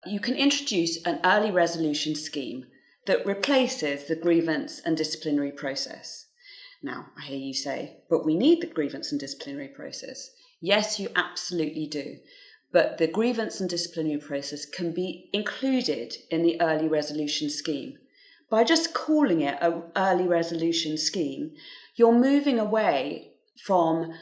you can introduce an early resolution scheme that replaces the grievance and disciplinary process. Now, I hear you say, but we need the grievance and disciplinary process. Yes, you absolutely do. But the grievance and disciplinary process can be included in the early resolution scheme. By just calling it an early resolution scheme, you're moving away from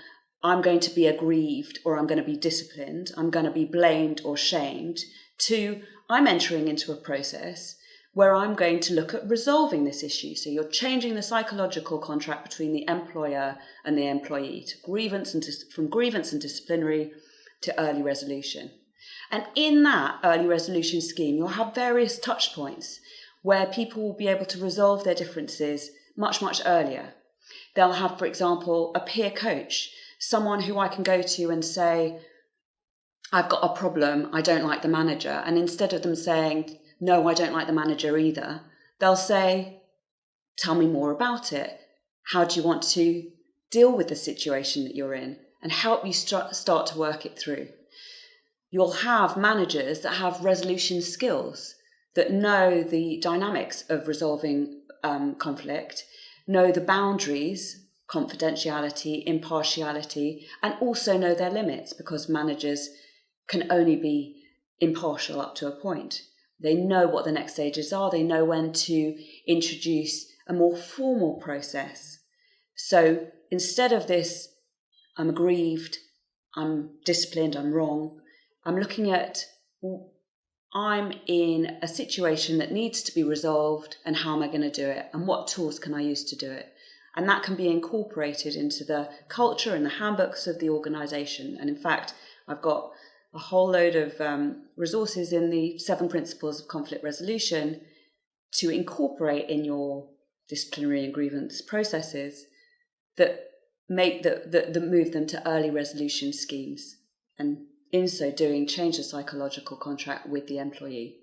I'm going to be aggrieved or I'm going to be disciplined, I'm going to be blamed or shamed, to I'm entering into a process where I'm going to look at resolving this issue. So you're changing the psychological contract between the employer and the employee to from grievance and disciplinary to early resolution. And in that early resolution scheme, you'll have various touch points where people will be able to resolve their differences much, much earlier. They'll have, for example, a peer coach, someone who I can go to and say, I've got a problem, I don't like the manager. And instead of them saying, no, I don't like the manager either, they'll say, tell me more about it. How do you want to deal with the situation that you're in? And help you start to work it through. You'll have managers that have resolution skills, that know the dynamics of resolving conflict, know the boundaries, confidentiality, impartiality, and also know their limits, because managers can only be impartial up to a point. They know what the next stages are. They know when to introduce a more formal process. So instead of this, I'm aggrieved, I'm disciplined, I'm wrong, I'm looking at, I'm in a situation that needs to be resolved, and how am I going to do it? And what tools can I use to do it? And that can be incorporated into the culture and the handbooks of the organisation. And in fact, I've got a whole load of resources in the 7 principles of conflict resolution to incorporate in your disciplinary and grievance processes that move them to early resolution schemes, and in so doing change the psychological contract with the employee.